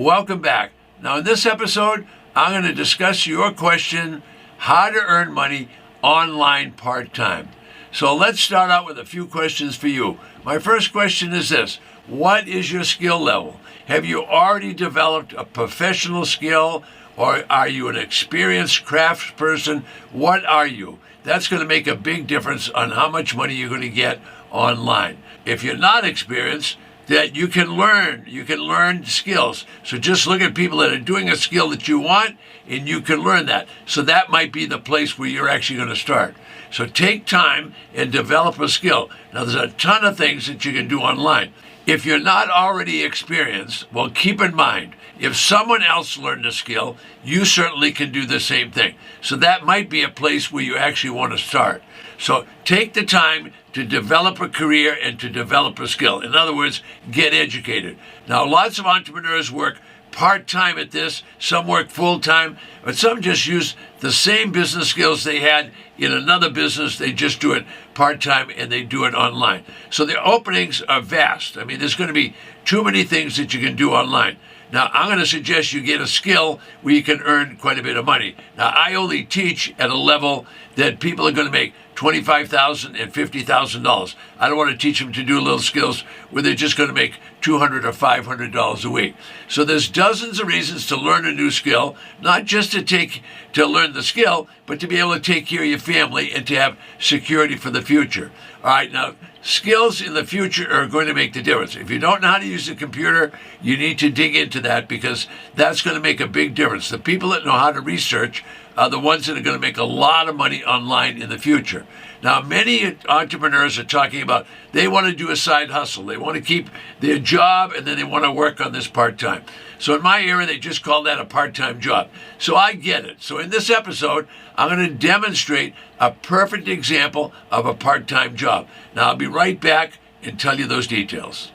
Welcome back. Now, in this episode, I'm going to discuss your question, how to earn money online part-time. So let's start out with a few questions for you. My first question is this: what is your skill level? Have you already developed a professional skill, or are you an experienced craftsperson? What are you? That's going to make a big difference on how much money you're going to get online. If you're not experienced, that you can learn skills. So just look at people that are doing a skill that you want, and you can learn that. So that might be the place where you're actually going to start. So take time and develop a skill. Now, there's a ton of things that you can do online. If you're not already experienced, well, keep in mind, if someone else learned a skill, you certainly can do the same thing. So that might be a place where you actually want to start. So take the time to develop a career and to develop a skill. In other words, get educated. Now, lots of entrepreneurs work part-time at this, some work full-time, but some just use the same business skills they had in another business. They just do it part-time and they do it online. So the openings are vast. I mean, there's going to be too many things that you can do online. Now, I'm going to suggest you get a skill where you can earn quite a bit of money. Now, I only teach at a level that people are going to make $25,000 and $50,000. I don't want to teach them to do little skills where they're just going to make $200 or $500 a week. So there's dozens of reasons to learn a new skill, not just to learn the skill, but to be able to take care of your family and to have security for the future. All right, now, skills in the future are going to make the difference. If you don't know how to use a computer, you need to dig into that, because that's going to make a big difference. The people that know how to research are the ones that are going to make a lot of money online in the future. Now, many entrepreneurs are talking about they want to do a side hustle. They want to keep their job, and then they want to work on this part-time. So in my area, they just call that a part-time job. So I get it. So in this episode, I'm going to demonstrate a perfect example of a part-time job. Now, I'll be right back and tell you those details.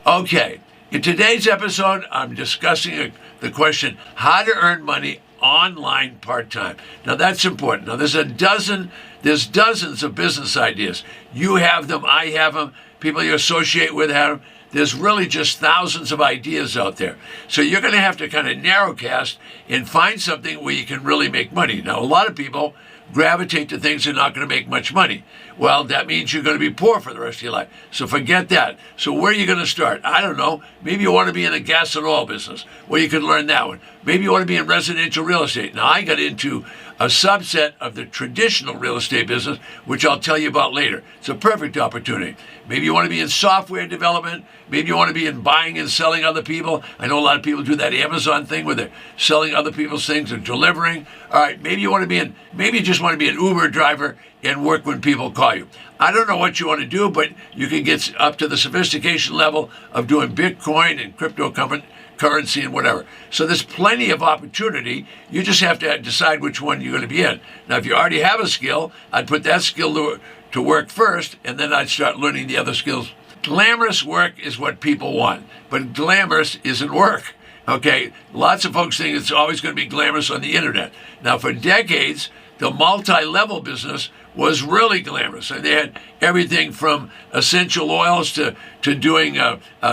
Okay. In today's episode, I'm discussing the question, how to earn money online part-time. Now, that's important. Now, there's dozens of business ideas. You have them, I have them, people you associate with have them. There's really just thousands of ideas out there. So you're going to have to kind of narrowcast and find something where you can really make money. Now, a lot of people gravitate to things that are not going to make much money. Well, that means you're going to be poor for the rest of your life. So forget that. So where are you going to start? I don't know. Maybe you want to be in a gas and oil business. Well, you could learn that one. Maybe you want to be in residential real estate. Now, I got into a subset of the traditional real estate business, which I'll tell you about later. It's a perfect opportunity. Maybe you want to be in software development. Maybe you want to be in buying and selling other people. I know a lot of people do that Amazon thing where they're selling other people's things and delivering. All right, maybe you just want to be an Uber driver and work when people call you. I don't know what you want to do, but you can get up to the sophistication level of doing Bitcoin and cryptocurrency and whatever. So there's plenty of opportunity. You just have to decide which one you're going to be in. Now, if you already have a skill, I'd put that skill to work first, and then I'd start learning the other skills. Glamorous work is what people want, but glamorous isn't work. Okay, lots of folks think it's always going to be glamorous on the internet. Now, for decades, the multi-level business was really glamorous. And they had everything from essential oils to doing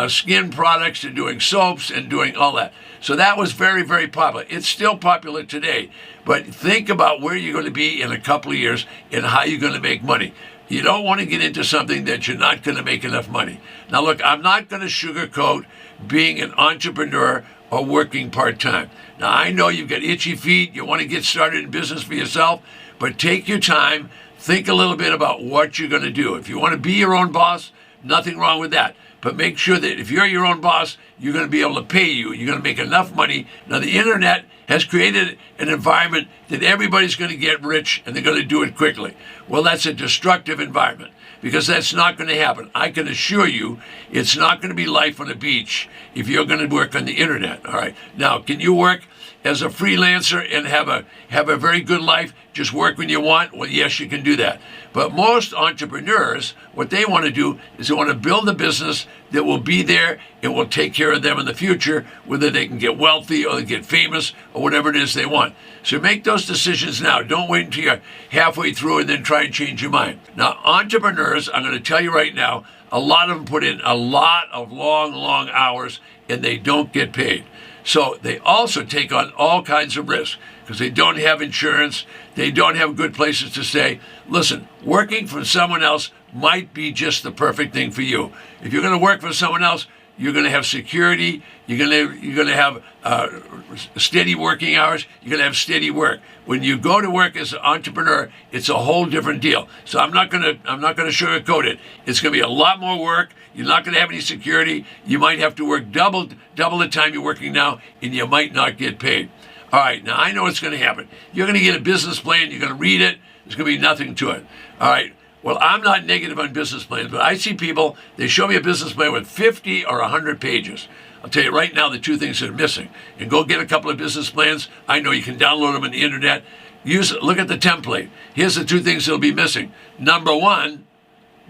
skin products, to doing soaps and doing all that. So that was very, very popular. It's still popular today. But think about where you're going to be in a couple of years and how you're going to make money. You don't want to get into something that you're not going to make enough money. Now, look, I'm not going to sugarcoat being an entrepreneur or working part-time. Now, I know you've got itchy feet. You want to get started in business for yourself, but take your time. Think a little bit about what you're going to do. If you want to be your own boss, nothing wrong with that. But make sure that if you're your own boss, you're going to be able to pay you. You're going to make enough money. Now, the internet has created an environment that everybody's going to get rich and they're going to do it quickly. Well, that's a destructive environment, because that's not going to happen. I can assure you it's not going to be life on the beach if you're going to work on the internet. All right. Now, can you work as a freelancer and have a very good life, just work when you want? Well, yes, you can do that. But most entrepreneurs, what they want to do is they want to build a business that will be there and will take care of them in the future, whether they can get wealthy or they get famous or whatever it is they want. So make those decisions now. Don't wait until you're halfway through and then try and change your mind. Now, entrepreneurs, I'm going to tell you right now, a lot of them put in a lot of long hours and they don't get paid. So they also take on all kinds of risks because they don't have insurance. They don't have good places to stay. Listen, working for someone else might be just the perfect thing for you. If you're going to work for someone else, you're going to have security. You're going to have steady working hours. You're going to have steady work. When you go to work as an entrepreneur, it's a whole different deal. So I'm not going to sugarcoat it. It's going to be a lot more work. You're not going to have any security. You might have to work double the time you're working now, and you might not get paid. All right, now I know what's going to happen. You're going to get a business plan. You're going to read it. There's going to be nothing to it. All right. Well, I'm not negative on business plans, but I see people, they show me a business plan with 50 or 100 pages. I'll tell you right now the two things that are missing. And go get a couple of business plans. I know you can download them on the internet. Look at the template. Here's the two things that'll be missing. Number one,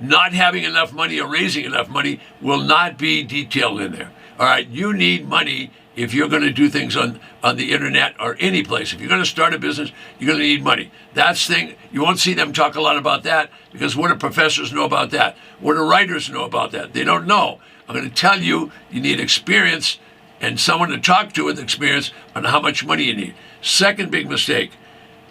not having enough money or raising enough money will not be detailed in there. All right, you need money if you're going to do things on the internet or any place. If you're going to start a business, you're going to need money. That's thing, you won't see them talk a lot about that because what do professors know about that? What do writers know about that? They don't know. I'm going to tell you, you need experience and someone to talk to with experience on how much money you need. Second big mistake,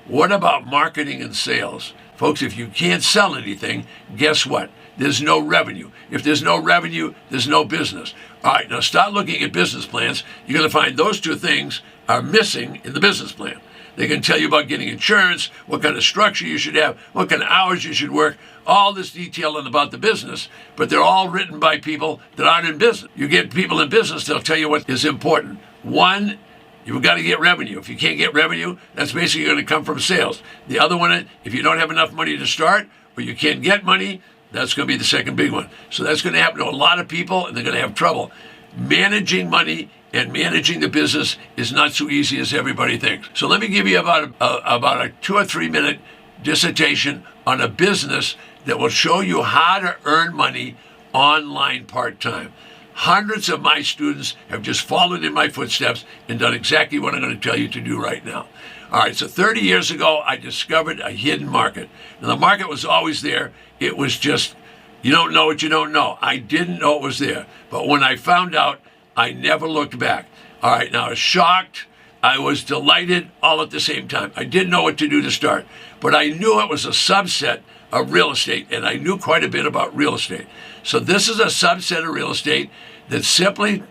what about marketing and sales? Folks, if you can't sell anything, guess what? There's no revenue. If there's no revenue, there's no business. All right, now start looking at business plans. You're going to find those two things are missing in the business plan. They can tell you about getting insurance, what kind of structure you should have, what kind of hours you should work, all this detail about the business, but they're all written by people that aren't in business. You get people in business, they'll tell you what is important. One, you've got to get revenue. If you can't get revenue, that's basically going to come from sales. The other one, if you don't have enough money to start or you can't get money, that's going to be the second big one. So that's going to happen to a lot of people, and they're going to have trouble. Managing money and managing the business is not so easy as everybody thinks. So let me give you about a 2 or 3 minute dissertation on a business that will show you how to earn money online part-time. Hundreds of my students have just followed in my footsteps and done exactly what I'm going to tell you to do right now. All right, so 30 years ago, I discovered a hidden market. Now, the market was always there. It was just, you don't know what you don't know. I didn't know it was there. But when I found out, I never looked back. All right, now I was shocked. I was delighted all at the same time. I didn't know what to do to start. But I knew it was a subset of real estate, and I knew quite a bit about real estate. So this is a subset of real estate that simply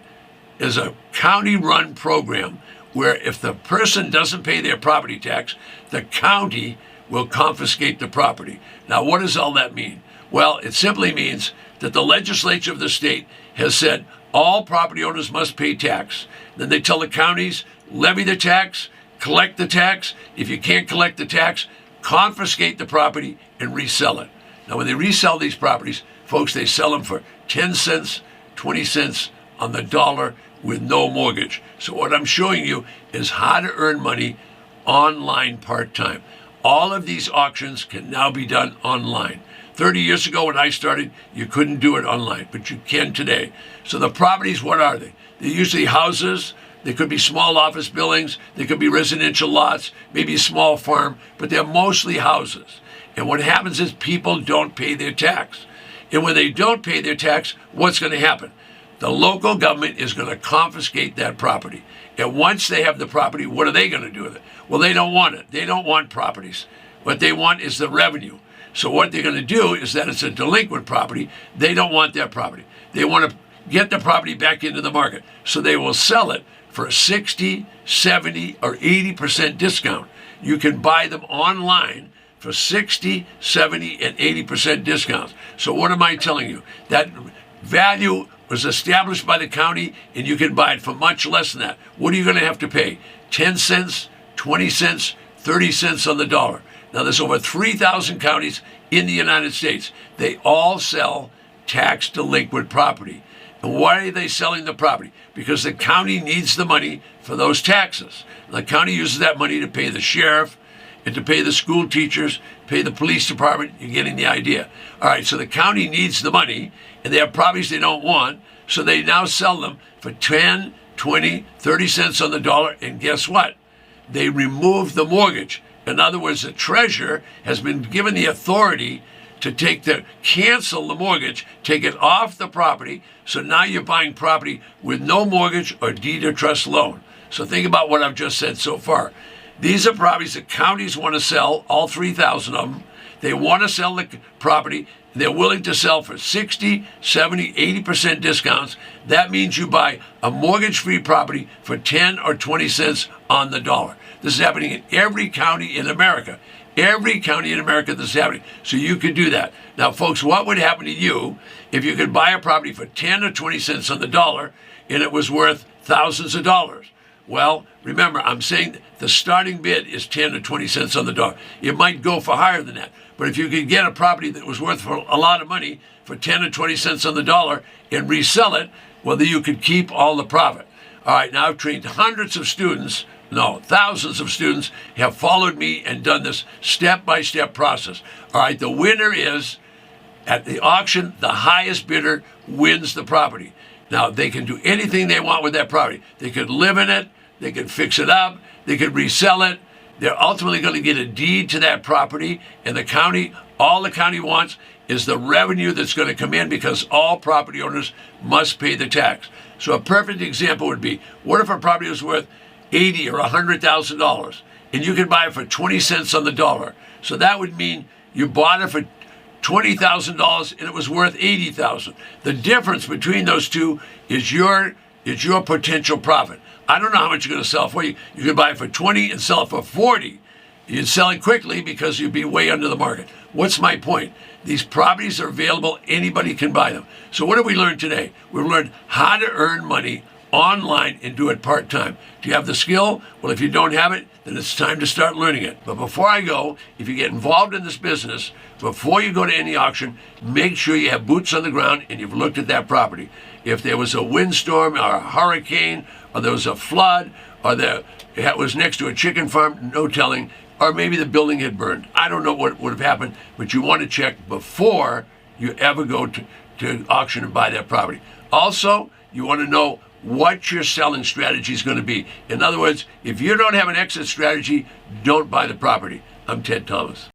is a county-run program where if the person doesn't pay their property tax, the county will confiscate the property. Now, what does all that mean? Well, it simply means that the legislature of the state has said all property owners must pay tax. Then they tell the counties, levy the tax, collect the tax. If you can't collect the tax, confiscate the property and resell it. Now, when they resell these properties, folks, they sell them for 10 cents, 20 cents on the dollar with no mortgage. So what I'm showing you is how to earn money online part-time. All of these auctions can now be done online. 30 years ago when I started, you couldn't do it online, but you can today. So the properties, what are they? They're usually houses. They could be small office buildings. They could be residential lots, maybe a small farm, but they're mostly houses. And what happens is people don't pay their tax. And when they don't pay their tax, what's going to happen? The local government is going to confiscate that property. And once they have the property, what are they going to do with it? Well, they don't want it. They don't want properties. What they want is the revenue. So what they're going to do is that it's a delinquent property. They don't want that property. They want to get the property back into the market. So they will sell it for a 60, 70, or 80% discount. You can buy them online for 60, 70, and 80% discounts. So what am I telling you? That value was established by the county, and you can buy it for much less than that. What are you going to have to pay? 10 cents, 20 cents, 30 cents on the dollar. Now, there's over 3,000 counties in the United States. They all sell tax delinquent property. And why are they selling the property? Because the county needs the money for those taxes. The county uses that money to pay the sheriff and to pay the school teachers, pay the police department. You're getting the idea. All right, so the county needs the money, and they have properties they don't want, so they now sell them for 10, 20, 30 cents on the dollar, and guess what? They remove the mortgage. In other words, the treasurer has been given the authority to cancel the mortgage, take it off the property, so now you're buying property with no mortgage or deed or trust loan. So think about what I've just said so far. These are properties that counties want to sell, all 3,000 of them. They want to sell the property. They're willing to sell for 60, 70, 80% discounts. That means you buy a mortgage-free property for 10 or 20 cents on the dollar. This is happening in every county in America. Every county in America this is happening. So you could do that. Now, folks, what would happen to you if you could buy a property for 10 or 20 cents on the dollar and it was worth thousands of dollars? Well, remember, I'm saying the starting bid is 10 or 20 cents on the dollar. It might go for higher than that. But if you could get a property that was worth for a lot of money for 10 or 20 cents on the dollar and resell it, well, then you could keep all the profit. All right, now I've trained thousands of students have followed me and done this step-by-step process. All right, the winner is, at the auction, the highest bidder wins the property. Now, they can do anything they want with that property. They could live in it, they could fix it up, they could resell it. They're ultimately going to get a deed to that property, and the county, all the county wants is the revenue that's going to come in, because all property owners must pay the tax. So a perfect example would be, what if a property was worth $80,000 or $100,000, and you could buy it for 20 cents on the dollar? So that would mean you bought it for $20,000 and it was worth $80,000. The difference between those two is your potential profit. I don't know how much you're going to sell for. You could buy it for 20 and sell it for 40. You'd sell it quickly because you'd be way under the market. What's my point? These properties are available. Anybody can buy them. So what have we learned today? We've learned how to earn money online and do it part-time. Do you have the skill? Well, if you don't have it, then it's time to start learning it. But before I go, if you get involved in this business, before you go to any auction, make sure you have boots on the ground and you've looked at that property. If there was a windstorm or a hurricane, or there was a flood, or it was next to a chicken farm, no telling, or maybe the building had burned. I don't know what would have happened, but you want to check before you ever go to auction and buy that property. Also, you want to know what your selling strategy is going to be. In other words, if you don't have an exit strategy, don't buy the property. I'm Ted Thomas.